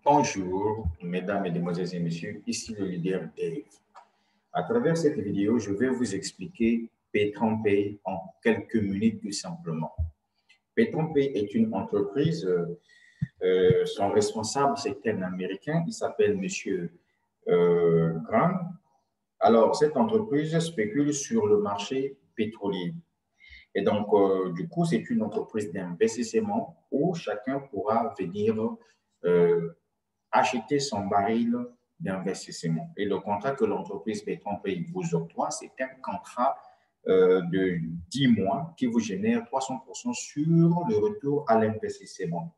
Bonjour, mesdames, mesdemoiselles et messieurs, ici le leader Dave. À travers cette vidéo, je vais vous expliquer Pay en quelques minutes tout simplement. Pay est une entreprise, son responsable c'est un Américain, il s'appelle Monsieur Grant. Alors, cette entreprise spécule sur le marché pétrolier. Et donc, du coup, c'est une entreprise d'investissement où chacun pourra venir acheter son baril d'investissement. Et le contrat que l'entreprise Petronpay vous octroie, c'est un contrat de 10 mois qui vous génère 300% sur le retour à l'investissement.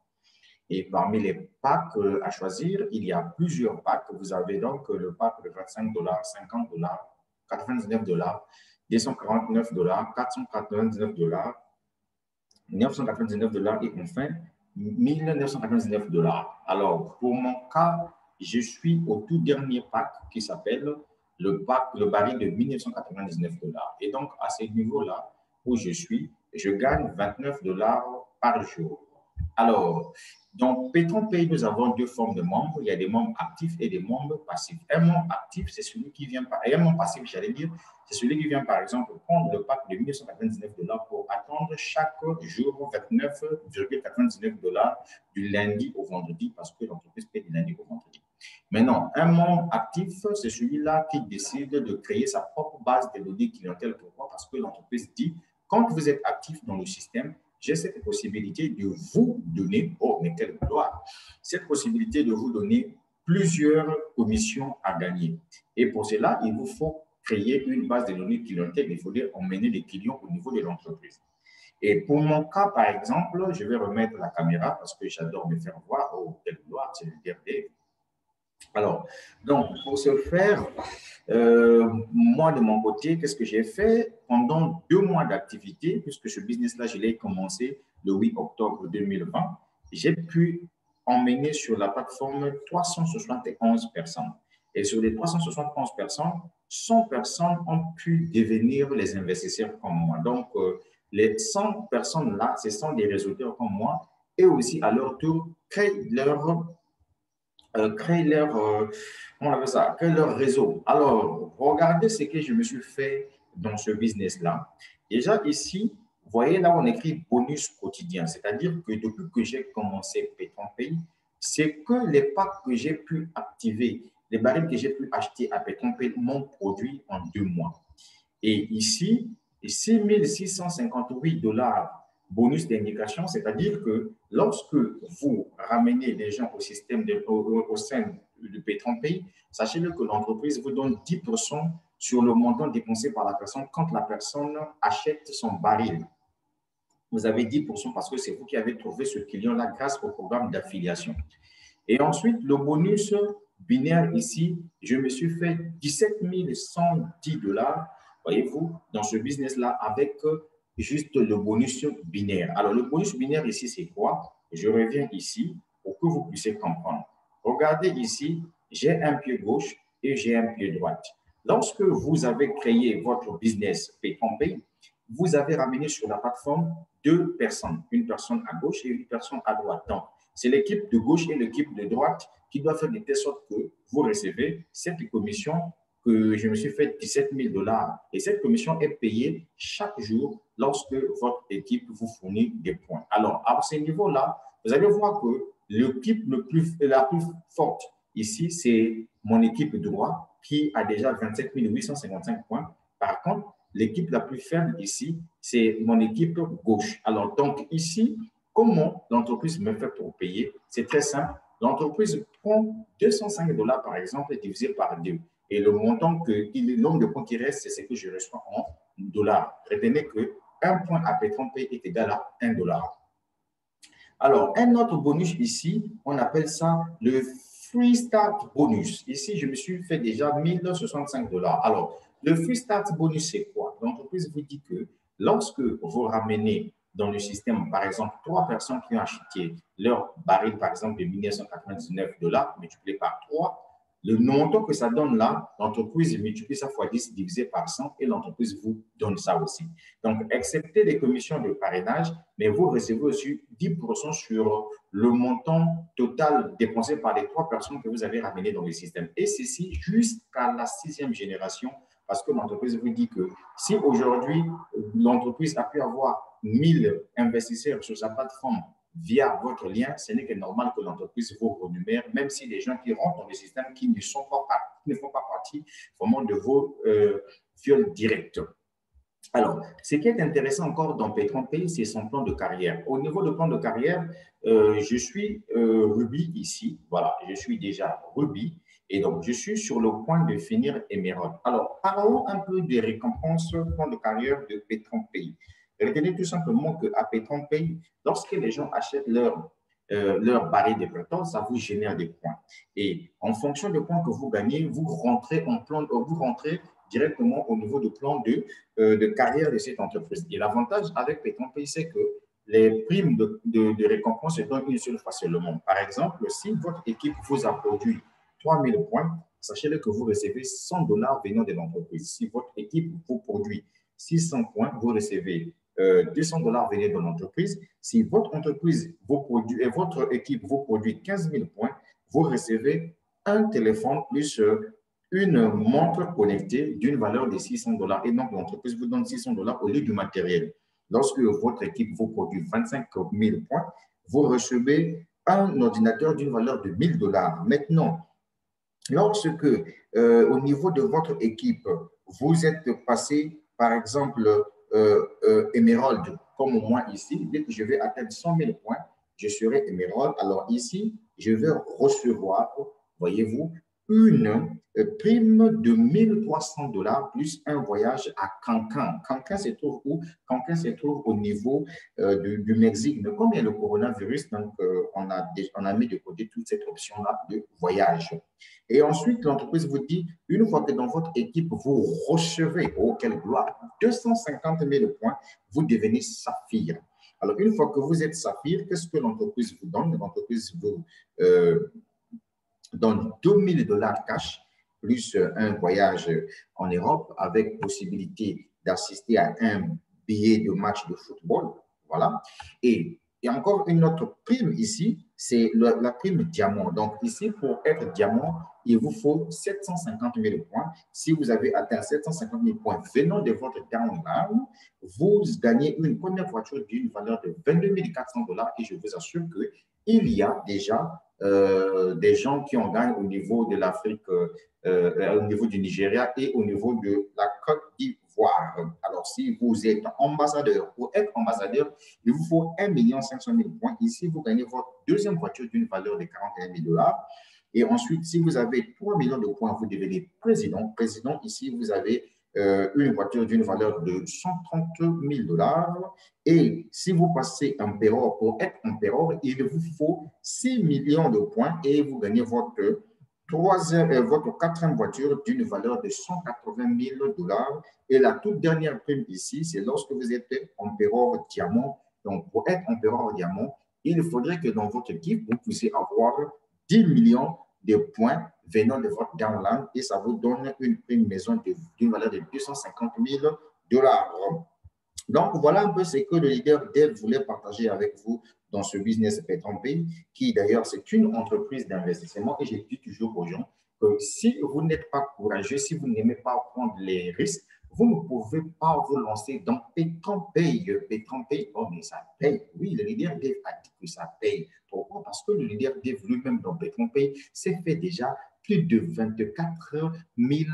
Et parmi les packs à choisir, il y a plusieurs packs. Vous avez donc le pack de 25 dollars, 50 dollars, 99 dollars, 249 dollars, 499 dollars, 999 dollars et enfin 1999 dollars. Alors, pour mon cas, je suis au tout dernier pack qui s'appelle le baril de 1999 dollars. Et donc, à ce niveau-là où je suis, je gagne 29 dollars par jour. Alors, dans Petronpay, nous avons deux formes de membres. Il y a des membres actifs et des membres passifs. Un membre actif, c'est celui qui vient par... Et un membre passif, j'allais dire, c'est celui qui vient, par exemple, prendre le pack de 1999 dollars pour attendre chaque jour 29,99 dollars du lundi au vendredi parce que l'entreprise paie du lundi au vendredi. Maintenant, un membre actif, c'est celui-là qui décide de créer sa propre base de données clientèle. Pourquoi? Parce que l'entreprise dit, quand vous êtes actif dans le système, j'ai cette possibilité de vous donner, oh, mais quelle gloire, cette possibilité de vous donner plusieurs commissions à gagner. Et pour cela, il vous faut créer une base de données clientèle. Il faudrait emmener des clients au niveau de l'entreprise. Et pour mon cas, par exemple, je vais remettre la caméra parce que j'adore me faire voir. Oh, quelle gloire, c'est le dernier. Alors, donc, pour ce faire, moi, de mon côté, qu'est-ce que j'ai fait? Pendant 2 mois d'activité, puisque ce business-là, je l'ai commencé le 8 octobre 2020, j'ai pu emmener sur la plateforme 371 personnes. Et sur les 371 personnes, 100 personnes ont pu devenir les investisseurs comme moi. Donc, les 100 personnes-là, ce sont des résultats comme moi, et aussi, à leur tour, créent leur on appelle ça, créer leur réseau. Alors, regardez ce que je me suis fait dans ce business-là. Déjà ici, vous voyez là où on écrit bonus quotidien, c'est-à-dire que depuis que j'ai commencé Petronpay, c'est que les packs que j'ai pu activer, les barils que j'ai pu acheter à Petronpay m'ont produit en 2 mois. Et ici, 6 658 dollars bonus d'indication, c'est-à-dire que lorsque vous ramenez des gens au système au sein de Petronpay, sachez-le que l'entreprise vous donne 10% sur le montant dépensé par la personne quand la personne achète son baril. Vous avez 10% parce que c'est vous qui avez trouvé ce client-là grâce au programme d'affiliation. Et ensuite, le bonus binaire ici, je me suis fait 17 110 dollars, voyez-vous, dans ce business-là avec juste le bonus binaire. Alors, le bonus binaire ici, c'est quoi? Je reviens ici pour que vous puissiez comprendre. Regardez ici, j'ai un pied gauche et j'ai un pied droit. Lorsque vous avez créé votre business Pay, vous avez ramené sur la plateforme 2 personnes, une personne à gauche et une personne à droite. Donc, c'est l'équipe de gauche et l'équipe de droite qui doit faire de telle sorte que vous recevez cette commission que je me suis fait 17 000 dollars. Et cette commission est payée chaque jour lorsque votre équipe vous fournit des points. Alors, à ce niveau-là, vous allez voir que l'équipe la plus forte ici, c'est mon équipe droite qui a déjà 27 855 points. Par contre, l'équipe la plus faible ici, c'est mon équipe gauche. Alors, donc ici, comment l'entreprise me fait pour payer? C'est très simple. L'entreprise prend 205 dollars, par exemple, divisé par 2. Et le montant le nombre de points qui reste, c'est ce que je reçois en dollars. Retenez que 1 point à Petronpay est égal à 1 dollar. Alors, un autre bonus ici, on appelle ça le Free Start Bonus. Ici, je me suis fait déjà 1065 dollars. Alors, le Free Start Bonus, c'est quoi? L'entreprise vous dit que lorsque vous ramenez dans le système, par exemple, 3 personnes qui ont acheté leur baril, par exemple, de 1999 dollars, multiplié par 3, Le montant que ça donne là, l'entreprise multiplie ça fois 10 divisé par 100 et l'entreprise vous donne ça aussi. Donc, acceptez les commissions de parrainage, mais vous recevez aussi 10% sur le montant total dépensé par les 3 personnes que vous avez ramenées dans le système. Et ceci jusqu'à la 6e génération, parce que l'entreprise vous dit que si aujourd'hui, l'entreprise a pu avoir 1000 investisseurs sur sa plateforme via votre lien, ce n'est que normal que l'entreprise vous renumère, même si les gens qui rentrent dans le système qui ne font pas partie vraiment de vos fioles directes. Alors, ce qui est intéressant encore dans P30P, c'est son plan de carrière. Au niveau de plan de carrière, je suis Ruby ici. Voilà, je suis déjà Ruby. Et donc, je suis sur le point de finir Emerald. Alors, parlons un peu des récompenses plan de carrière de P30P. Retenez tout simplement qu'à P30P, lorsque les gens achètent leur baril de pétrole, ça vous génère des points. Et en fonction des points que vous gagnez, vous rentrez directement au niveau du plan de carrière de cette entreprise. Et l'avantage avec P30P, c'est que les primes de récompense se donnent une seule fois seulement. Par exemple, si votre équipe vous a produit 3000 points, sachez-le que vous recevez 100 $ venant de l'entreprise. Si votre équipe vous produit 600 points, vous recevez 200 $ venant de l'entreprise. Si votre entreprise vous produit et votre équipe vous produit 15 000 points, vous recevez un téléphone plus une montre connectée d'une valeur de 600 $. Et donc, l'entreprise vous donne 600 $ au lieu du matériel. Lorsque votre équipe vous produit 25 000 points, vous recevez un ordinateur d'une valeur de 1000 $. Maintenant, lorsque, au niveau de votre équipe, vous êtes passé, par exemple, Emerald, comme moi ici, dès que je vais atteindre 100 000 points, je serai Emerald. Alors ici, je vais recevoir, voyez-vous, une prime de 1300 $ plus un voyage à Cancun. Cancun se trouve où? Cancun se trouve au niveau du Mexique. Mais comme il y a le coronavirus, donc on a mis de côté toute cette option-là de voyage. Et ensuite, l'entreprise vous dit, une fois que dans votre équipe, vous recevez, oh quelle gloire, 250 000 points, vous devenez saphir. Alors, une fois que vous êtes saphir, qu'est-ce que l'entreprise vous donne? L'entreprise vous donne 2000 $ cash, plus un voyage en Europe avec possibilité d'assister à un billet de match de football. Voilà. Et encore une autre prime ici, c'est la prime diamant. Donc ici, pour être diamant, il vous faut 750 000 points. Si vous avez atteint 750 000 points venant de votre downline, vous gagnez une première voiture d'une valeur de 22 400 $ et je vous assure qu'il y a déjà des gens qui ont gagné au niveau de l'Afrique, au niveau du Nigeria et au niveau de la Côte d'Ivoire. Alors, si vous êtes ambassadeur, pour être ambassadeur, il vous faut 1 500 000 points. Ici, vous gagnez votre deuxième voiture d'une valeur de 41 000 $. Et ensuite, si vous avez 3 millions de points, vous devenez président. Président, ici, vous avez une voiture d'une valeur de 130 000 $. Et si vous passez empereur, pour être empereur, il vous faut 6 millions de points et vous gagnez votre quatrième voiture d'une valeur de 180 000 $. Et la toute dernière prime ici, c'est lorsque vous êtes empereur diamant. Donc, pour être empereur diamant, il faudrait que dans votre équipe, vous puissiez avoir 10 millions de points venant de votre downline et ça vous donne une prime maison d'une valeur de 250 000 $. Donc, voilà un peu ce que le leader Dev voulait partager avec vous dans ce business P30P, qui d'ailleurs, c'est une entreprise d'investissement. Et je dis toujours aux gens que si vous n'êtes pas courageux, si vous n'aimez pas prendre les risques, vous ne pouvez pas vous lancer dans P30P. P30P, oh, mais ça paye. Oui, le leader Dev a dit que ça paye. Pourquoi? Parce que le leader Dev lui-même dans P30P s'est fait déjà plus de 24 000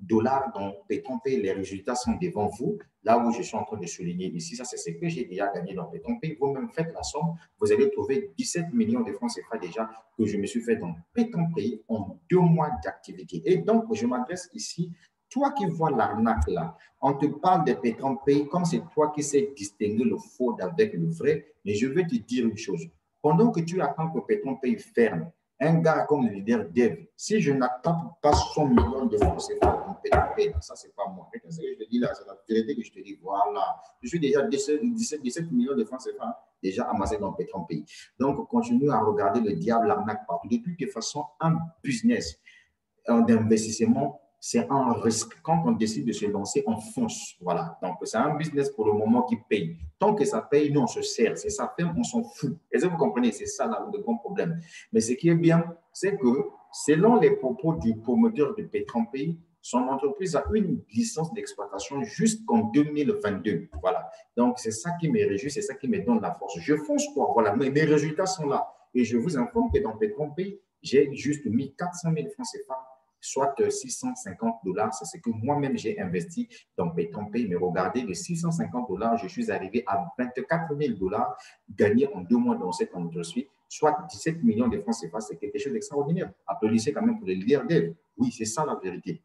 $ dans P30P. Les résultats sont devant vous. Là où je suis en train de souligner ici, ça c'est ce que j'ai déjà gagné dans P30P. Vous-même faites la somme, vous allez trouver 17 millions de francs CFA déjà que je me suis fait dans P30P en 2 mois d'activité. Et donc, je m'adresse ici, toi qui vois l'arnaque là, on te parle de P30P comme c'est toi qui sais distinguer le faux d'avec le vrai, mais je vais te dire une chose. Pendant que tu attends que P30P ferme, un gars comme le leader Dev, si je n'attaque pas 100 millions de francs CFA dans P30P, ça, c'est pas moi. C'est ce que je te dis là, c'est la vérité que je te dis. Voilà. Je suis déjà 17 millions de francs CFA déjà amassés dans P30P. Donc, continue à regarder le diable, l'arnaque partout. De toute façon, un business. d'investissement, c'est un risque. Quand on décide de se lancer, on fonce. Voilà. Donc, c'est un business pour le moment qui paye. Tant que ça paye, nous, on se sert. C'est ça fait, on s'en fout. Est-ce que vous comprenez? C'est ça là, le grand problème. Mais ce qui est bien, c'est que selon les propos du promoteur de Pétran-Pays, son entreprise a une licence d'exploitation jusqu'en 2022. Voilà. Donc, c'est ça qui me réjouit, c'est ça qui me donne la force. Je fonce quoi? Voilà. Mais mes résultats sont là. Et je vous informe que dans Pétron-Pays, j'ai juste mis 400 000 francs CFA, soit 650 $. C'est ce que moi-même j'ai investi dans Pétron-Pays. Mais regardez, de 650 $, je suis arrivé à 24 000 $ gagnés en 2 mois dans cette entreprise, soit 17 millions de francs CFA. C'est quelque chose d'extraordinaire. Applaudissez quand même pour les leaders d'Ève. Oui, c'est ça la vérité.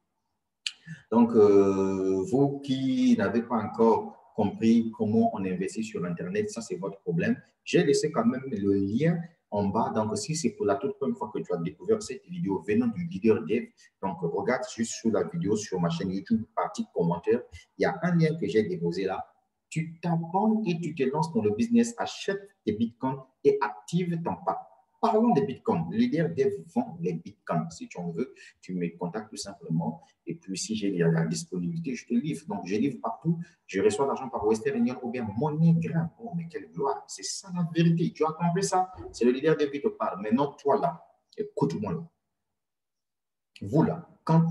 Donc, vous qui n'avez pas encore compris comment on investit sur Internet, ça c'est votre problème. J'ai laissé quand même le lien en bas. Donc, si c'est pour la toute première fois que tu as découvert cette vidéo venant du leader Dev, donc regarde juste sous la vidéo sur ma chaîne YouTube, partie commentaire. Il y a un lien que j'ai déposé là. Tu t'abonnes et tu te lances dans le business, achète des bitcoins et active ton pack. Parlons des bitcoins. Le leader Dev vend les bitcoins. Si tu en veux, tu me contactes tout simplement. Et puis, si j'ai la disponibilité, je te livre. Donc, je livre partout. Je reçois l'argent par Western Union ou bien MoneyGram. Oh, mais quelle gloire. C'est ça la vérité. Tu as compris ça? C'est le leader Dev qui te parle. Maintenant, toi là, écoute-moi là. Vous là, quand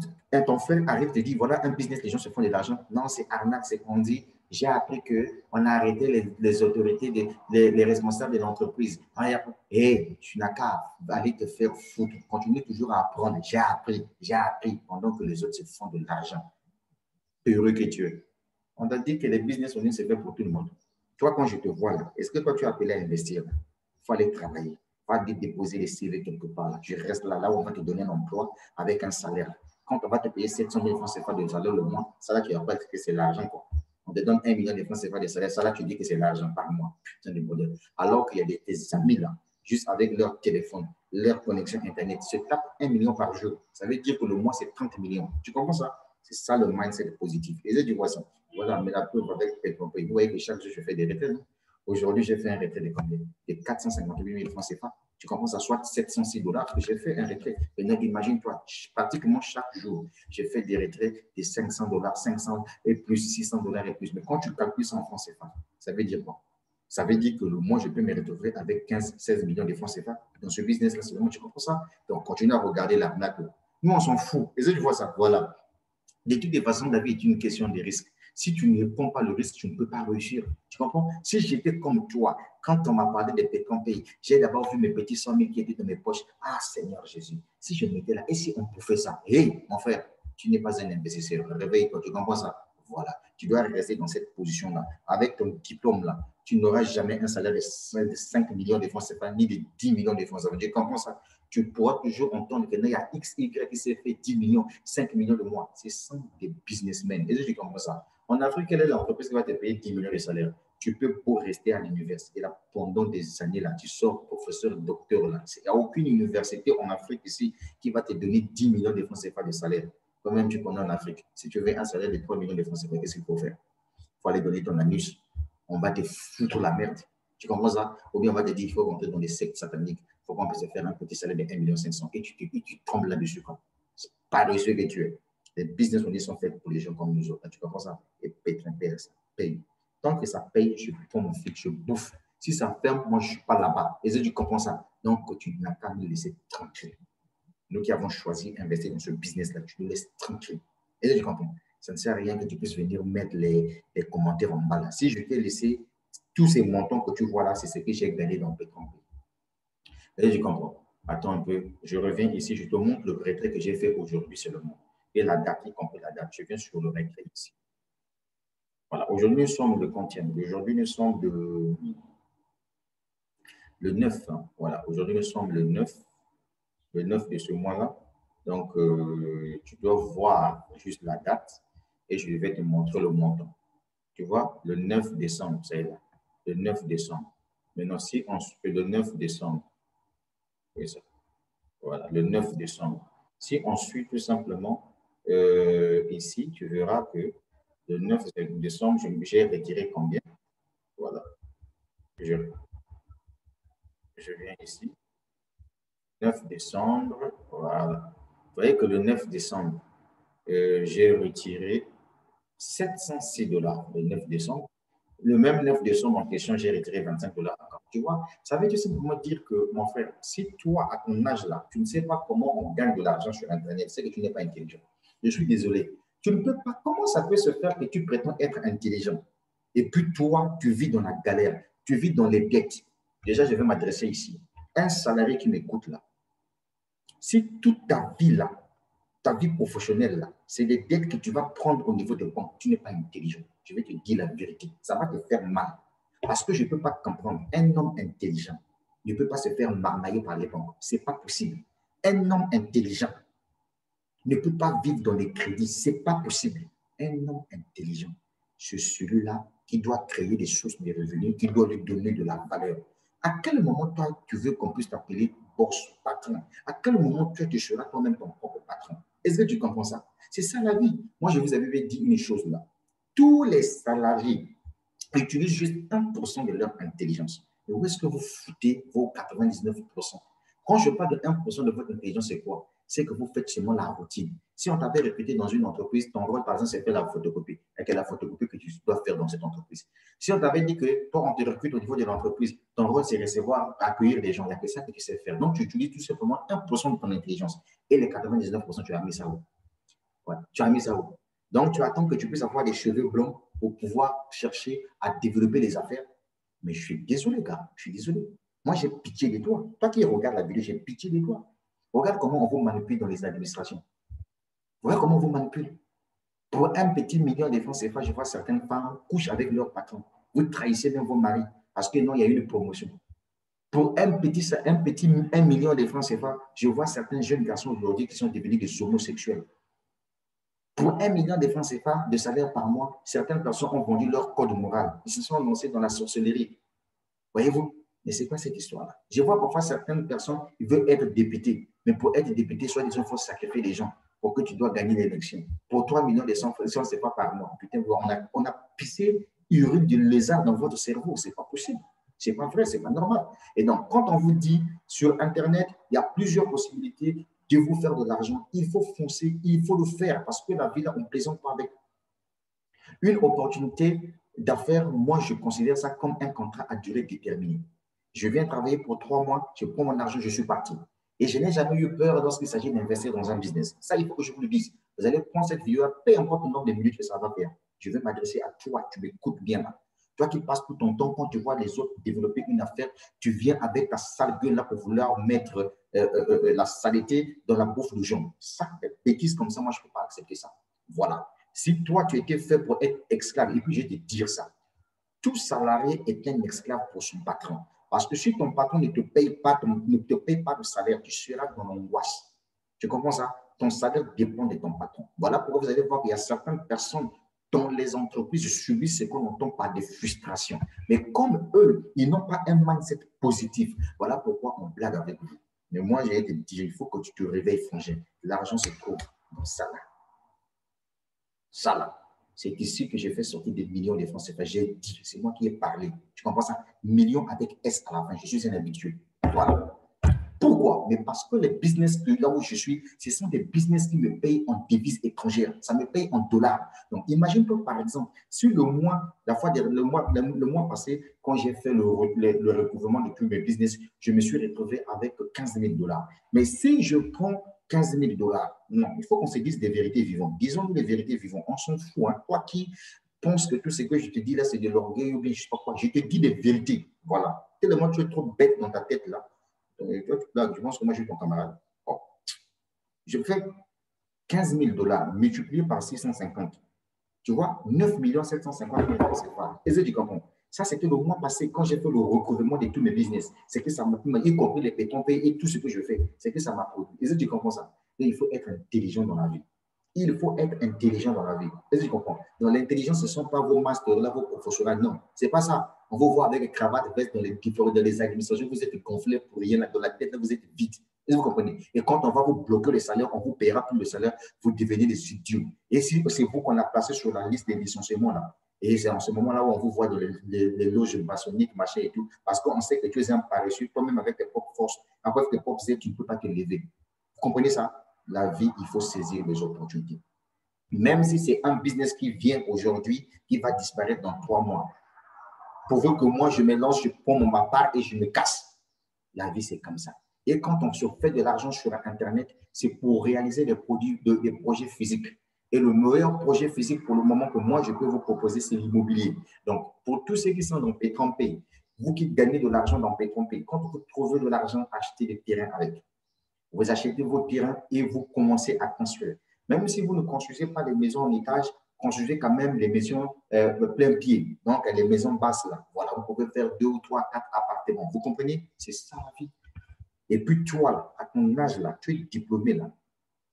ton frère arrive te dit voilà un business, les gens se font de l'argent. Non, c'est arnaque, c'est qu'on dit. J'ai appris qu'on a arrêté les autorités, les responsables de l'entreprise. Et tu n'as qu'à aller te faire foutre. Continue toujours à apprendre. J'ai appris pendant que les autres se font de l'argent. Heureux que tu es. On t'a dit que les business en ligne, c'est fait pour tout le monde. Toi, quand je te vois là, est-ce que toi, tu as appelé à investir? Il faut aller travailler. Il faut aller déposer les CV quelque part. Là. Tu restes là, là où on va te donner un emploi avec un salaire. Quand on va te payer 700 000 francs CFA de salaire le mois, ça là, tu vas pas dire que c'est l'argent. Quoi. On te donne 1 million de francs CFA de salaire, ça là, tu dis que c'est l'argent par mois. Putain de modèle. Alors qu'il y a des amis là, juste avec leur téléphone, leur connexion Internet, se tapent 1 million par jour. Ça veut dire que le mois, c'est 30 millions. Tu comprends ça? C'est ça le mindset positif. Et là, tu vois ça. Voilà, mais la preuve avec Petron Pays. Vous voyez que chaque jour, je fais des retraites. Aujourd'hui, j'ai fait un retrait de combien? De 458 000 francs CFA. Tu commences à soit 706 $ que j'ai fait un retrait. Maintenant, imagine-toi, pratiquement chaque jour, j'ai fait des retraits de 500 $, 500 et plus, 600 $ et plus. Mais quand tu calcules ça en francs CFA, ça veut dire quoi? Ça veut dire que le mois, je peux me retrouver avec 15, 16 millions de francs CFA dans ce business-là. C'est vraiment, tu comprends ça? Donc, continue à regarder l'arnaque. Nous, on s'en fout. Et si tu vois ça, voilà. De toutes les façons, la vie est une question de risque. Si tu ne prends pas le risque, tu ne peux pas réussir. Tu comprends? Si j'étais comme toi, quand on m'a parlé de Pétron Pays, j'ai d'abord vu mes petits 100 000 qui étaient dans mes poches. Ah, Seigneur Jésus, si je m'étais là, et si on pouvait ça? Hé, mon frère, tu n'es pas un investisseur. Réveille-toi, tu comprends ça? Voilà. Tu dois rester dans cette position-là. Avec ton diplôme-là, tu n'auras jamais un salaire de 5 millions de francs CFA, ni de 10 millions de francs CFA. Tu comprends ça? Tu pourras toujours entendre qu'il y a X, Y qui s'est fait 10 millions, 5 millions de mois. Ce sont des businessmen. Et je comprends ça. En Afrique, quelle est l'entreprise qui va te payer 10 millions de salaire? Tu peux pour rester à l'université là pendant des années là, tu sors professeur, docteur là. Il n'y a aucune université en Afrique ici qui va te donner 10 millions de francs CFA de salaire. Toi-même, tu connais en Afrique. Si tu veux un salaire de 3 millions de francs CFA, qu'est-ce qu'il faut faire? Il faut aller donner ton anus. On va te foutre la merde. Tu comprends ça? Ou bien on va te dire qu'il faut rentrer dans des sectes sataniques. Il faut qu'on puisse faire un petit salaire de 1 500 000 et tu trembles là-dessus. C'est pas de ce que tu es. Les business models sont faits pour les gens comme nous autres. Tu comprends ça? Et paye, ça paye. Tant que ça paye, je prends mon flic, je bouffe. Si ça ferme, moi, je ne suis pas là-bas. Et si tu comprends ça, donc tu n'as qu'à nous laisser tranquille. Nous qui avons choisi d'investir dans ce business-là, tu nous laisses tranquille. Et là, tu comprends? Ça ne sert à rien que tu puisses venir mettre les commentaires en bas là. Si je t'ai laissé tous ces montants que tu vois là, c'est ce que j'ai gagné dans Pétron. Et là, tu comprends? Attends un peu, je reviens ici, je te montre le retrait que j'ai fait aujourd'hui seulement. Et la date, y compris la date. Je viens sur le retrait ici. Voilà, aujourd'hui, nous sommes le combien? Aujourd'hui, nous sommes le 9. Hein. Voilà, aujourd'hui, nous sommes le 9 de ce mois-là. Donc, tu dois voir juste la date et je vais te montrer le montant. Tu vois, le 9 décembre, c'est là. Le 9 décembre. Maintenant, si on fait le 9 décembre, oui, ça. Voilà, le 9 décembre. Si on suit tout simplement ici, tu verras que le 9 décembre, j'ai retiré combien? Voilà. Je, je viens ici. 9 décembre, voilà. voyez que le 9 décembre, j'ai retiré 706 dollars le 9 décembre. Le même 9 décembre en question, j'ai retiré 25 dollars encore. Tu vois, ça veut tout simplement dire que, mon frère, si toi, à ton âge là, tu ne sais pas comment on gagne de l'argent sur Internet, c'est que tu n'es pas intelligent. Je suis désolé. Tu ne peux pas. Comment ça peut se faire que tu prétends être intelligent et puis toi, tu vis dans la galère, tu vis dans les dettes. Déjà, je vais m'adresser ici. Un salarié qui m'écoute là, si toute ta vie là, ta vie professionnelle, là, c'est des dettes que tu vas prendre au niveau des banques. Tu n'es pas intelligent. Je vais te dire la vérité. Ça va te faire mal. Parce que je ne peux pas comprendre. Un homme intelligent ne peut pas se faire marmailler par les banques. Ce n'est pas possible. Un homme intelligent ne peut pas vivre dans les crédits. Ce n'est pas possible. Un homme intelligent, c'est celui-là qui doit créer des sources de revenus, qui doit lui donner de la valeur. À quel moment, toi, tu veux qu'on puisse t'appeler boss, patron? À quel moment, toi, tu seras toi-même ton propre patron? Est-ce que tu comprends ça? C'est ça la vie. Moi, je vous avais dit une chose là. Tous les salariés utilisent juste 1% de leur intelligence. Et où est-ce que vous foutez vos 99%? Quand je parle de 1% de votre intelligence, c'est quoi? C'est que vous faites seulement la routine. Si on t'avait répété dans une entreprise, ton rôle, par exemple, c'est faire la photocopie. Et quelle est la photocopie que tu dois faire dans cette entreprise? Si on t'avait dit que toi, on te recrute au niveau de l'entreprise, ton rôle, c'est recevoir, accueillir des gens. Il n'y a que ça que tu sais faire. Donc, tu utilises tout simplement 1% de ton intelligence. Et les 99%, tu as mis ça où? Ouais, tu as mis ça où? Donc, tu attends que tu puisses avoir des cheveux blancs pour pouvoir chercher à développer les affaires. Mais je suis désolé, gars. Je suis désolé. Moi, j'ai pitié de toi. Toi qui regardes la vidéo, j'ai pitié de toi. Regarde comment on vous manipule dans les administrations. Regarde comment on vous manipule. Pour un petit million de francs CFA, je vois certaines femmes couchent avec leur patron. Vous trahissez même vos maris parce que non, il y a eu une promotion. Pour un million de francs CFA, je vois certains jeunes garçons aujourd'hui qui sont devenus des homosexuels. Pour 1 million de francs CFA de salaire par mois, certaines personnes ont vendu leur code moral. Ils se sont lancés dans la sorcellerie. Voyez-vous? Mais c'est quoi cette histoire-là? Je vois parfois certaines personnes qui veulent être députés. Mais pour être député, soit disant, il faut sacrifier des gens pour que tu dois gagner l'élection. Pour 3 millions de francs CFA par mois. Putain, on a pissé urine de lézard dans votre cerveau. C'est pas possible. C'est pas vrai, c'est pas normal. Et donc, quand on vous dit sur Internet, il y a plusieurs possibilités de vous faire de l'argent, il faut foncer, il faut le faire parce que la vie, là, on ne plaisante pas avec. Une opportunité d'affaires, moi, je considère ça comme un contrat à durée déterminée. Je viens travailler pour 3 mois, je prends mon argent, je suis parti. Et je n'ai jamais eu peur lorsqu'il s'agit d'investir dans un business. Ça, il faut que je vous le dise. Vous allez prendre cette vidéo, peu importe le nombre de minutes que ça va faire. Je vais m'adresser à toi, tu m'écoutes bien là. Toi qui passes tout ton temps, quand tu vois les autres développer une affaire, tu viens avec ta sale gueule là pour vouloir mettre la saleté dans la bouffe de gens. Ça, des bêtises comme ça, moi, je ne peux pas accepter ça. Voilà. Si toi, tu étais fait pour être esclave, et puis je vais te dire ça, tout salarié est un esclave pour son patron. Parce que si ton patron ne te paye pas, ne te paye pas de salaire, tu seras dans l'angoisse. Tu comprends ça? Ton salaire dépend de ton patron. Voilà pourquoi vous allez voir qu'il y a certaines personnes dans les entreprises subissent ce qu'on entend par des frustrations. Mais comme eux, ils n'ont pas un mindset positif, voilà pourquoi on blague avec vous. Mais moi, j'ai été dit, il faut que tu te réveilles, frangin. L'argent se trouve dans ça là. Ça là. C'est ici que j'ai fait sortir des millions de francs CFA. J'ai dit, c'est moi qui ai parlé. Tu comprends ça? Millions avec S à la fin. Je suis un habitué. Voilà. Pourquoi? Mais parce que les business, là où je suis, ce sont des business qui me payent en devises étrangères. Ça me paye en dollars. Donc, imagine-toi, par exemple, sur le mois passé, quand j'ai fait le recouvrement de tous mes business, je me suis retrouvé avec 15 000 dollars. Mais si je prends 15 000 dollars, non, il faut qu'on se dise des vérités vivantes. Disons-nous les vérités vivantes. On s'en fout. Hein. Toi qui penses que tout ce que je te dis là, c'est de l'orgueil ou bien je ne sais pas quoi, je te dis des vérités. Voilà. Tellement tu es trop bête dans ta tête là. Là, tu penses que moi, je suis ton camarade. Oh. Je fais 15 000 dollars multiplié par 650. Tu vois, 9 750 000 francs. Est-ce que tu comprends? Ça, c'était le mois passé quand j'ai fait le recouvrement de tous mes business. C'est que ça m'a, y compris les pétons et tout ce que je fais. C'est que ça m'a produit. Est-ce que tu comprends ça? Et il faut être intelligent dans la vie. Il faut être intelligent dans la vie. Est-ce que tu comprends? Dans l'intelligence, ce ne sont pas vos masters, là, vos professionnels. Non, ce n'est pas ça. On vous voit avec les cravates, veste dans les administrations, vous êtes gonflé pour rien dans la tête, là, vous êtes vite. Est-ce que vous comprenez? Et quand on va vous bloquer le salaire, on vous paiera plus le salaire, vous devenez des idiots. Et si c'est vous qu'on a placé sur la liste des licenciements, là, et c'est en ce moment-là où on vous voit dans les loges maçonniques, machin et tout, parce qu'on sait que tu es un paresseux, toi-même avec tes propres forces, avec tes propres aides, tu ne peux pas te lever. Vous comprenez ça? la vie, il faut saisir les opportunités. Même si c'est un business qui vient aujourd'hui, qui va disparaître dans 3 mois. Pourvu que moi, je me lance, je prends ma part et je me casse. La vie, c'est comme ça. Et quand on se fait de l'argent sur Internet, c'est pour réaliser des projets physiques. Et le meilleur projet physique pour le moment que moi, je peux vous proposer, c'est l'immobilier. Donc, pour tous ceux qui sont dans Pétrompé, vous qui gagnez de l'argent dans Pétrompé, quand vous trouvez de l'argent, achetez des terrains avec. Vous achetez vos terrains et vous commencez à construire. Même si vous ne construisez pas des maisons en étage, construisez quand même les maisons plein pied. Donc, les maisons basses, là. Voilà, vous pouvez faire 2 ou 3, 4 appartements. Vous comprenez? C'est ça la vie. Et puis toi, là, à ton âge, là, tu es diplômé, là.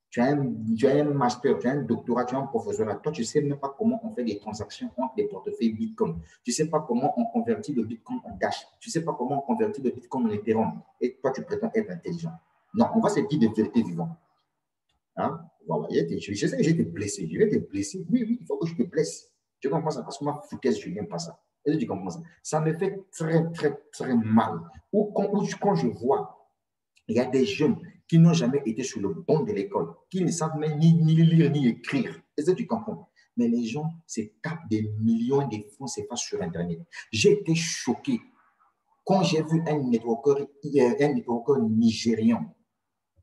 Tu as un master, tu as un doctorat, tu as un professorat. Toi, tu ne sais même pas comment on fait des transactions entre les portefeuilles Bitcoin. Tu ne sais pas comment on convertit le Bitcoin en Dash. Tu ne sais pas comment on convertit le Bitcoin en Ethereum. Et toi, tu prétends être intelligent. Non, on va se dire des vérités vivantes. Hein? Voilà. Je sais que j'ai été blessé. Je vais te blesser. Oui, oui, il faut que je te blesse. Tu comprends ça? Parce que moi, foutaise, je n'aime pas ça. Et tu comprends ça? Ça me fait très, très, très mal. Ou quand je vois, il y a des jeunes qui n'ont jamais été sur le banc de l'école, qui ne savent même ni lire ni écrire. Est-ce que tu comprends? Mais les gens se tapent des millions de francs CFA sur Internet. J'ai été choqué quand j'ai vu un networker nigérian.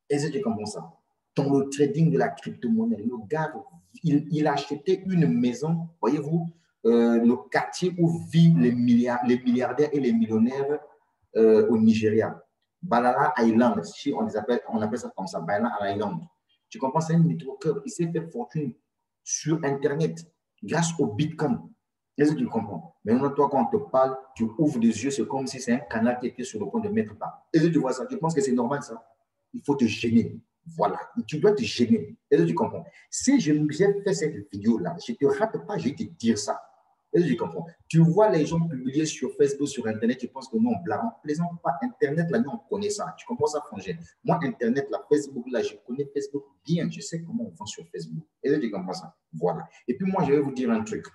Est-ce que tu comprends ça? Dans le trading de la crypto-monnaie, le gars, il a acheté une maison, voyez-vous, le quartier où vivent les milliardaires et les millionnaires au Nigeria. Banana Island, si on appelle ça comme ça, Banana Island. Tu comprends, c'est un networker qui s'est fait fortune sur Internet grâce au Bitcoin. Est-ce que tu comprends? Maintenant, toi, quand on te parle, tu ouvres les yeux, c'est comme si c'est un canal qui était sur le point de mettre bas. Est-ce que tu vois ça? Tu penses que c'est normal ça? Il faut te gêner. Voilà, tu dois te gêner. Est-ce que tu comprends? Si j'ai fait cette vidéo-là, je ne te rate pas, je vais te dire ça. Est-ce que tu comprends? Tu vois les gens publier sur Facebook, sur Internet, tu penses que non, on plaisante pas. Internet, là, nous, on connaît ça. Tu comprends ça, Frangé? Moi, Internet, là, Facebook, là, je connais Facebook bien. Je sais comment on vend sur Facebook. Est-ce que tu comprends ça? Voilà. Et puis, moi, je vais vous dire un truc.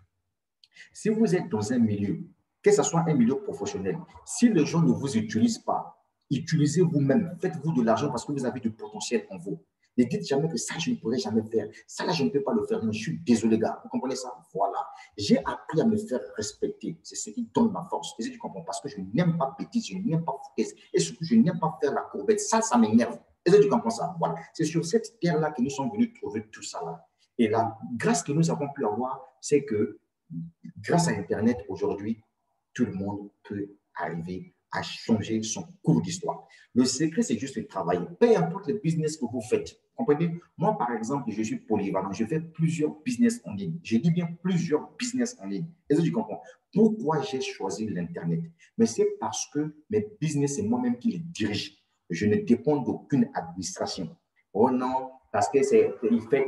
Si vous êtes dans un milieu, que ce soit un milieu professionnel, si les gens ne vous utilisent pas, utilisez vous-même, faites-vous de l'argent parce que vous avez du potentiel en vous. Ne dites jamais que ça, je ne pourrais jamais faire. Ça, là, je ne peux pas le faire. Non, je suis désolé, gars. Vous comprenez ça? Voilà. J'ai appris à me faire respecter. C'est ce qui donne ma force. Et si tu comprends, parce que je n'aime pas bêtise, je n'aime pas foutaise. Et surtout, je n'aime pas faire la courbette. Ça m'énerve. Est-ce que tu comprends ça? Voilà. C'est sur cette terre-là que nous sommes venus trouver tout ça là. Et la grâce que nous avons pu avoir, c'est que grâce à Internet, aujourd'hui, tout le monde peut arriver à changer son cours d'histoire. Le secret, c'est juste de travailler. Peu importe le business que vous faites. Comprenez? Moi, par exemple, je suis polyvalent. Je fais plusieurs business en ligne. Je dis bien plusieurs business en ligne. Est-ce que tu comprends? Pourquoi j'ai choisi l'Internet? Mais c'est parce que mes business, c'est moi-même qui les dirige. Je ne dépends d'aucune administration. Oh non, parce que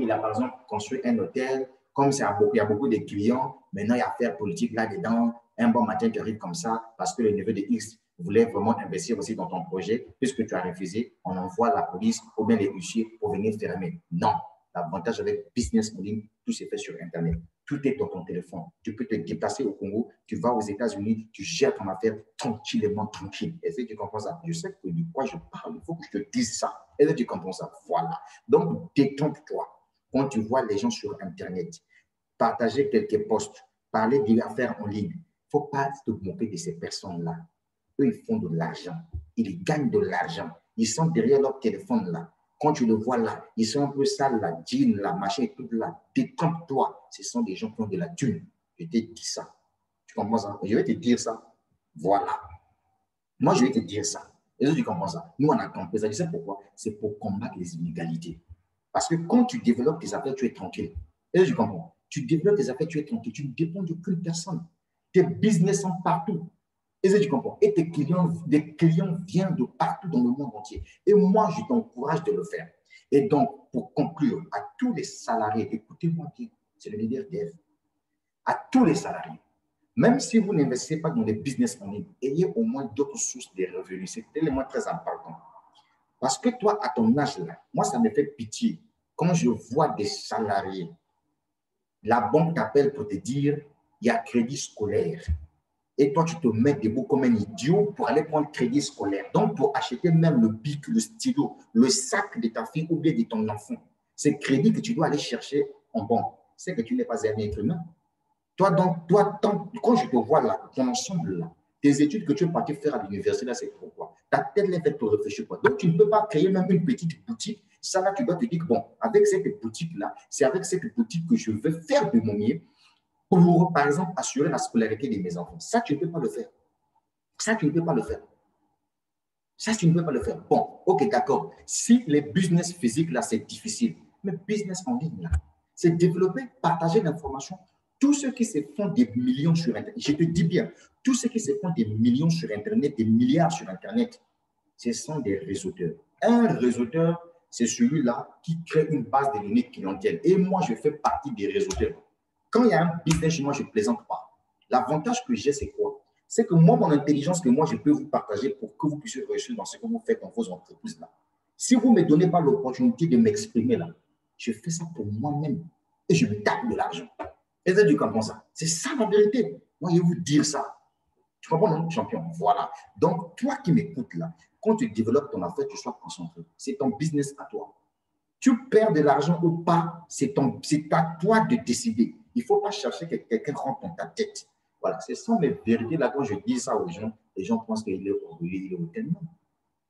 il a par exemple construit un hôtel, comme il y a beaucoup de clients, maintenant il y a affaire politique là-dedans. Un bon matin, tu arrives comme ça parce que le neveu de X voulait vraiment investir aussi dans ton projet. Puisque tu as refusé, on envoie la police ou bien les huissiers pour venir fermer. Non. L'avantage avec business en ligne, tout s'est fait sur Internet. Tout est dans ton téléphone. Tu peux te déplacer au Congo, tu vas aux États-Unis, tu gères ton affaire tranquillement, tranquille. Est-ce que tu comprends ça? Je sais que de quoi je parle. Il faut que je te dise ça. Est-ce que tu comprends ça? Voilà. Donc, détrompe-toi. Quand tu vois les gens sur Internet, partager quelques posts, parler d'affaires en ligne, il ne faut pas te moquer de ces personnes-là. Eux, ils font de l'argent. Ils gagnent de l'argent. Ils sont derrière leur téléphone là. Quand tu le vois là, ils sont un peu sales, la jean, la machin et tout là. Détrompe-toi. Ce sont des gens qui ont de la thune. Je t'ai dit ça. Tu comprends ça? Je vais te dire ça. Voilà. Moi, je vais te dire ça. Est-ce que tu comprends ça? Nous, on a compris ça. Je sais pourquoi? C'est pour combattre les inégalités. Parce que quand tu développes tes affaires, tu es tranquille. Est-ce que tu comprends? Tu développes tes affaires, tu es tranquille. Tu ne dépends d'aucune personne. Tes business sont partout. Est-ce que tu comprends? Et des clients viennent de partout dans le monde entier. Et moi, je t'encourage de le faire. Et donc, pour conclure, à tous les salariés, écoutez-moi bien, c'est le leader d'Eve. À tous les salariés, même si vous n'investissez pas dans des business en ligne, ayez au moins d'autres sources de revenus. C'est tellement très important. Parce que toi, à ton âge là, moi, ça me fait pitié. Quand je vois des salariés, la banque t'appelle pour te dire, il y a crédit scolaire. Et toi, tu te mets debout comme un idiot pour aller prendre crédit scolaire. Donc, pour acheter même le bic, le stylo, le sac de ta fille ou bien de ton enfant, c'est crédit que tu dois aller chercher en banque. C'est que tu n'es pas un être humain. Toi, donc, quand je te vois là, ton ensemble là, tes études que tu es parti faire à l'université, là, c'est pourquoi? Ta tête est faite pour réfléchir quoi. Donc, tu ne peux pas créer même une petite boutique. Ça, là, tu dois te dire que, bon, avec cette boutique-là, c'est avec cette boutique que je veux faire de mon mieux pour, par exemple, assurer la scolarité de mes enfants. Ça, tu ne peux pas le faire. Ça, tu ne peux pas le faire. Ça, tu ne peux pas le faire. Bon, ok, d'accord. Si les business physiques, là, c'est difficile, mais business en ligne, là, c'est développer, partager l'information. Tous ceux qui se font des millions sur Internet, je te dis bien, tous ceux qui se font des millions sur Internet, des milliards sur Internet, ce sont des réseauteurs. Un réseauteur, c'est celui-là qui crée une base de données clientèle. Et moi, je fais partie des réseauteurs. Quand il y a un business chez moi, je ne plaisante pas. L'avantage que j'ai, c'est quoi? C'est que moi, mon intelligence que moi, je peux vous partager pour que vous puissiez réussir dans ce que vous faites dans vos entreprises là. Si vous ne me donnez pas l'opportunité de m'exprimer là, je fais ça pour moi-même et je me tape de l'argent. Et c'est du comme ça. C'est ça la vérité. Moi, je vais vous dire ça. Tu comprends, non, champion? Voilà. Donc, toi qui m'écoutes là, quand tu développes ton affaire, tu sois concentré. C'est ton business à toi. Tu perds de l'argent ou pas, c'est à toi de décider. Il ne faut pas chercher que quelqu'un rentre dans ta tête. Voilà, ce sont mes vérités. Là, quand je dis ça aux gens, les gens pensent qu'il est orgueilleux, il est hautain.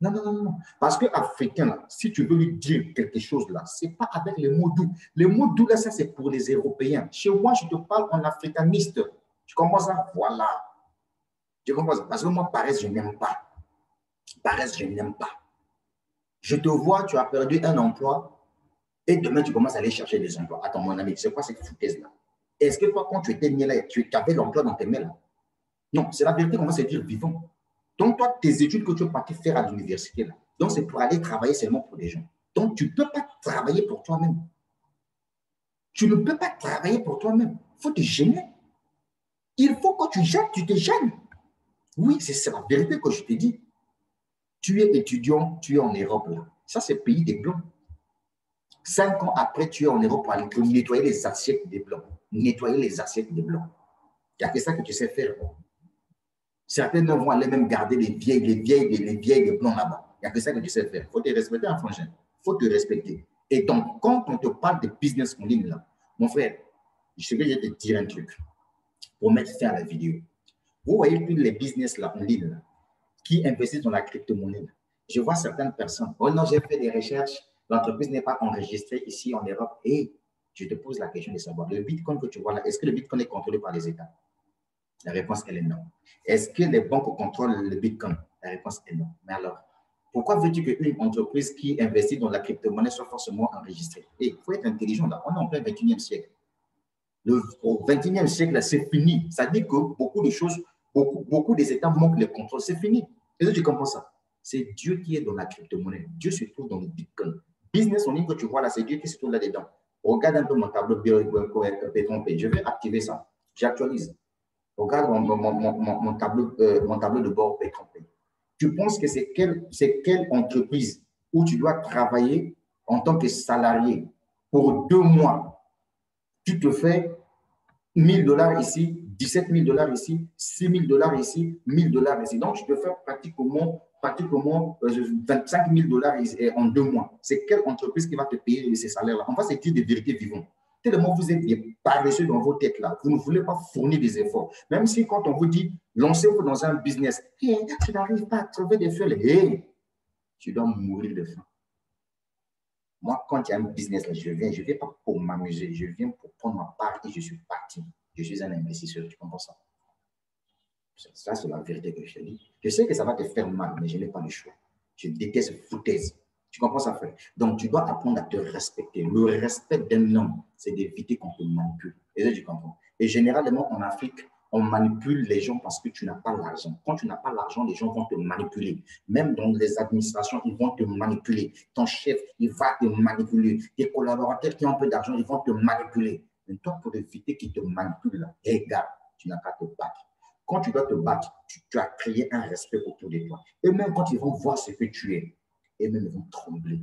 Non, non, non, non, non. Parce qu'Africain, là, si tu veux lui dire quelque chose, là, ce n'est pas avec les mots doux. Les mots doux, là, ça, c'est pour les Européens. Chez moi, je te parle en africaniste. Tu comprends ça? Voilà. Tu comprends ça? Parce que moi, paresse, je n'aime pas. Paresse, je n'aime pas. Je te vois, tu as perdu un emploi, et demain, tu commences à aller chercher des emplois. Attends, mon ami, c'est quoi cette foutaise-là? Est-ce que toi, quand tu étais né là, tu avais l'emploi dans tes mains là? Non, c'est la vérité qu'on va se dire vivant. Donc, toi, tes études que tu es parti faire à l'université là, donc c'est pour aller travailler seulement pour les gens. Donc, tu ne peux pas travailler pour toi-même. Tu ne peux pas travailler pour toi-même. Il faut te gêner. Il faut que tu te gênes. Oui, c'est la vérité que je te dis. Tu es étudiant, tu es en Europe là. Ça, c'est le pays des Blancs. 5 ans après, tu es en Europe pour nettoyer les assiettes des Blancs. Nettoyer les assiettes des Blancs. Il n'y a que ça que tu sais faire. Certains vont aller même garder les vieilles des Blancs là-bas. Il n'y a que ça que tu sais faire. Il faut te respecter, en frangin. Il faut te respecter. Et donc, quand on te parle de business en ligne, là, mon frère, je vais te dire un truc pour mettre fin à la vidéo. Vous voyez tous les business là, en ligne là, qui investissent dans la crypto-monnaie. Je vois certaines personnes. Oh non, j'ai fait des recherches. L'entreprise n'est pas enregistrée ici en Europe. Et je te pose la question de savoir, le Bitcoin que tu vois là, est-ce que le Bitcoin est contrôlé par les États? La réponse, elle est non. Est-ce que les banques contrôlent le Bitcoin? La réponse est non. Mais alors, pourquoi veux-tu qu'une entreprise qui investit dans la crypto-monnaie soit forcément enregistrée? Et il faut être intelligent là. On est en plein 21e siècle. Au 21e siècle, c'est fini. Ça dit que beaucoup de choses, beaucoup des États manquent le contrôle. C'est fini. Est-ce que tu comprends ça? C'est Dieu qui est dans la crypto-monnaie. Dieu se trouve dans le Bitcoin. Business en ligne que tu vois là, c'est Dieu qui se trouve là-dedans. Regarde un peu mon tableau Pétron. Je vais activer ça. J'actualise. Regarde mon tableau de bord Pétron. Tu penses que c'est quelle entreprise où tu dois travailler en tant que salarié pour 2 mois? Tu te fais 1 000 $ ici, 17 000 $ ici, 6 000 $ ici, 1 000 $ ici. Donc, tu peux faire pratiquement 25 000 $ en 2 mois. C'est quelle entreprise qui va te payer ces salaires-là? On va se dire des vérités vivantes. Tellement vous êtes paresseux dans vos têtes là, vous ne voulez pas fournir des efforts. Même si quand on vous dit, lancez-vous dans un business, hey, tu n'arrives pas à trouver des feuilles, hey, tu dois mourir de faim. Moi, quand il y a un business, là, je ne viens pas pour m'amuser, je viens pour prendre ma part et je suis parti. Je suis un investisseur, tu comprends ça? Ça, c'est la vérité que je te dis. Je sais que ça va te faire mal, mais je n'ai pas le choix. Je déteste cette foutaise. Tu comprends ça, frère? Donc, tu dois apprendre à te respecter. Le respect d'un homme, c'est d'éviter qu'on te manipule. Et ça, tu comprends? Et généralement, en Afrique, on manipule les gens parce que tu n'as pas l'argent. Quand tu n'as pas l'argent, les gens vont te manipuler. Même dans les administrations, ils vont te manipuler. Ton chef, il va te manipuler. Tes collaborateurs qui ont un peu d'argent, ils vont te manipuler. Mais toi, pour éviter qu'ils te manipulent, regarde, tu n'as qu'à te battre. Quand tu dois te battre, tu as créé un respect autour de toi. Et même quand ils vont voir ce que tu es, et même ils vont trembler.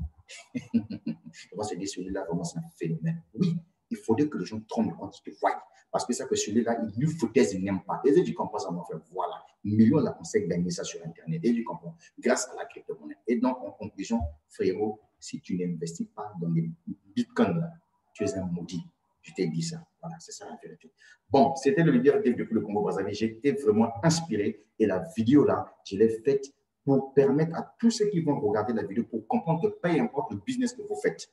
Ils vont se dire, celui-là, vraiment, c'est un phénomène. Oui, Il faudrait que les gens tombent compte de voient. Parce que ça que celui-là, il lui foutait, il n'aime pas. Et tu comprends ça, mon frère. Voilà. Millions là, on sait gagner ça sur Internet. Et tu comprends. Grâce à la crypto-monnaie. Et donc, en conclusion, frérot, si tu n'investis pas dans les bitcoins, là, tu es un maudit. Je t'ai dit ça. Voilà, c'est ça la vérité. Bon, c'était le leader depuis le Congo-Brazzaville. J'étais vraiment inspiré. Et la vidéo là, je l'ai faite pour permettre à tous ceux qui vont regarder la vidéo pour comprendre que peu importe le business que vous faites,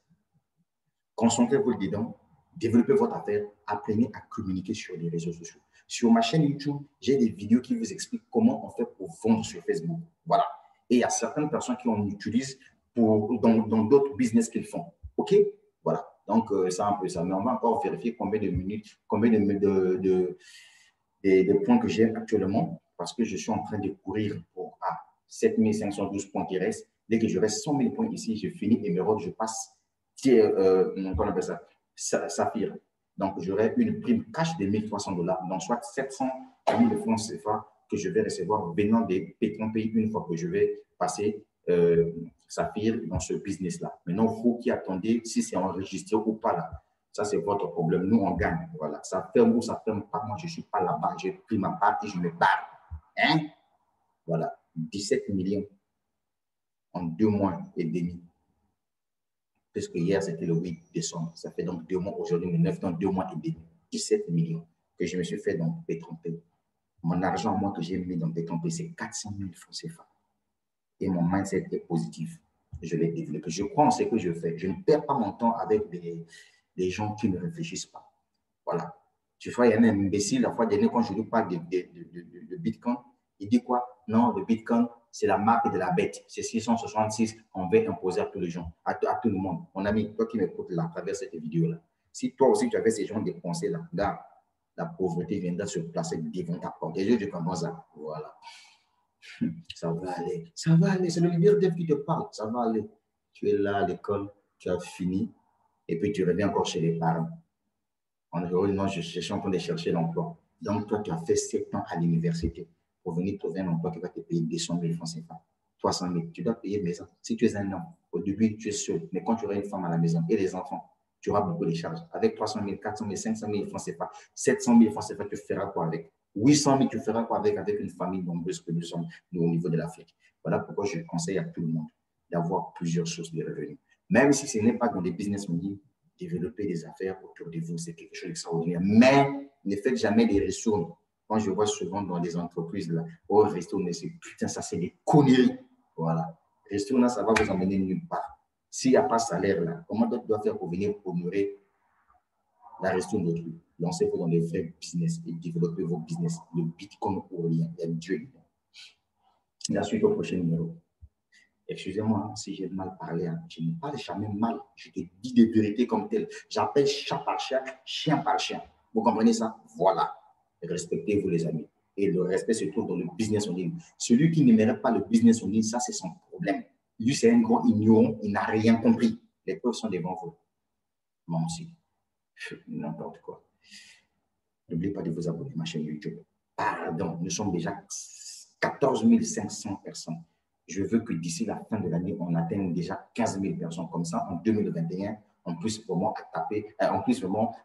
concentrez-vous dedans, développez votre affaire, apprenez à communiquer sur les réseaux sociaux. Sur ma chaîne YouTube, j'ai des vidéos qui vous expliquent comment on fait pour vendre sur Facebook. Voilà. Et il y a certaines personnes qui en utilisent dans d'autres business qu'ils font. OK? Voilà. Donc, c'est un peu ça. Mais on va encore vérifier combien de minutes, combien de points que j'ai actuellement, parce que je suis en train de courir pour 7512 points qui restent. Dès que je reste 100 000 points ici, je finis émeraude, je passe comment on appelle ça, saphir. Donc, j'aurai une prime cash de 1300 $, donc soit 700 000 francs CFA que je vais recevoir venant des pétrons pays une fois que je vais passer saphir dans ce business-là. Maintenant, vous qui attendez si c'est enregistré ou pas là, ça c'est votre problème. Nous, on gagne. Voilà. Ça ferme ou ça ferme pas. Moi, je ne suis pas là-bas. J'ai pris ma part et je me barre. Hein? Voilà. 17 millions en 2 mois et demi. Puisque hier, c'était le 8 décembre. Ça fait donc 2 mois. Aujourd'hui, le 9, donc 2 mois et demi. 17 millions que je me suis fait dans Pétrompé. Mon argent, moi, que j'ai mis dans Pétrompé, c'est 400 000 francs CFA. Et mon mindset est positif. Je l'ai développé. Je crois en ce que je fais. Je ne perds pas mon temps avec des gens qui ne réfléchissent pas. Voilà. Tu vois, il y a un imbécile, la fois dernière, quand je lui parle de Bitcoin, il dit quoi? Non, le Bitcoin, c'est la marque de la bête. C'est 666 qu'on veut imposer à tous les gens, à tout le monde. Mon ami, toi qui m'écoutes là, à travers cette vidéo-là, si toi aussi tu avais ces gens de pensées là, la pauvreté viendra se placer devant ta porte. Et je commence à, voilà. Ça va aller, ça va aller. C'est le leader Dev qui te parle, ça va aller. Tu es là à l'école, tu as fini, et puis tu reviens encore chez les parents. En gros, non, je suis en train de chercher l'emploi. Donc, toi, tu as fait 7 ans à l'université pour venir trouver un emploi qui va te payer 200 000 francs CFA, 300 000. Tu dois payer maison. Si tu es un homme, au début, tu es seul. Mais quand tu auras une femme à la maison et des enfants, tu auras beaucoup de charges. Avec 300 000, 400 000, 500 000 francs CFA, 700 000 francs CFA, tu feras quoi avec? 800 000, tu feras quoi avec une famille nombreuse que nous sommes au niveau de l'Afrique? Voilà pourquoi je conseille à tout le monde d'avoir plusieurs sources de revenus. Même si ce n'est pas dans des business models, développer des affaires autour de vous, c'est quelque chose d'extraordinaire. Mais ne faites jamais des ressources. Quand je vois souvent dans des entreprises, là, oh, resto, mais c'est putain, ça c'est des conneries. Voilà. Resto, là, ça va vous emmener nulle part. S'il n'y a pas de salaire, là, comment d'autres doivent faire pour venir honorer la resto d'autrui? Lancez-vous dans les vrais business et développez vos business. Le Bitcoin ou rien, il y a Dieu. La suite au prochain numéro. Excusez-moi si j'ai mal parlé, hein. Je ne parle jamais mal. Je te dis des vérités comme telles. J'appelle chat par chat, chien par chien. Vous comprenez ça? Voilà. Respectez-vous, les amis. Et le respect se trouve dans le business en ligne. Celui qui ne mérite pas le business en ligne, ça, c'est son problème. Lui, c'est un grand ignorant. Il n'a rien compris. Les preuves sont devant vous. Moi aussi. N'importe quoi. N'oubliez pas de vous abonner à ma chaîne YouTube. Pardon, nous sommes déjà 14 500 personnes. Je veux que d'ici la fin de l'année, on atteigne déjà 15 000 personnes. Comme ça, en 2021, on puisse vraiment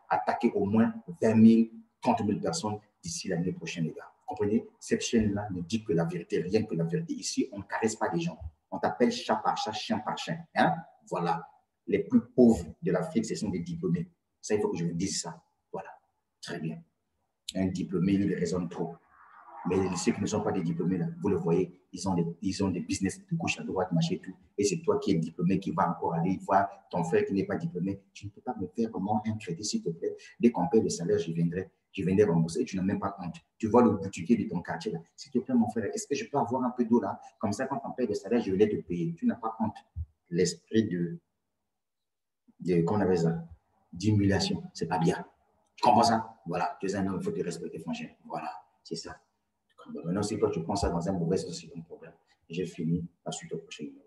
attaquer au moins 20 000, 30 000 personnes d'ici l'année prochaine, les gars. Vous comprenez? Cette chaîne-là ne dit que la vérité, rien que la vérité. Ici, on ne caresse pas les gens. On t'appelle chat par chat, chien par chien. Hein? Voilà. Les plus pauvres de l'Afrique, ce sont des diplômés. Ça, il faut que je vous dise ça. Voilà. Très bien. Un diplômé, il raisonne trop. Mais ceux qui ne sont pas des diplômés, là, vous le voyez, ils ont des business de gauche à droite, machin et tout. Et c'est toi qui es diplômé qui va encore aller voir ton frère qui n'est pas diplômé. Tu ne peux pas me faire vraiment un crédit, s'il te plaît. Dès qu'on paie le salaire, je viendrai rembourser. Et tu n'as même pas honte. Tu vois le boutiquier de ton quartier, là. S'il te plaît, mon frère, est-ce que je peux avoir un peu d'eau, là? Comme ça, quand on paie le salaire, je vais te payer. Tu n'as pas honte. L'esprit qu'on avait ça, d'humiliation, c'est pas bien. Tu comprends ça? Voilà. Tu es un homme, il faut te respecter, franchement. Voilà. C'est ça. Maintenant, si toi tu prends ça dans un mauvais sens, c'est ton problème. J'ai fini. La suite au prochain numéro.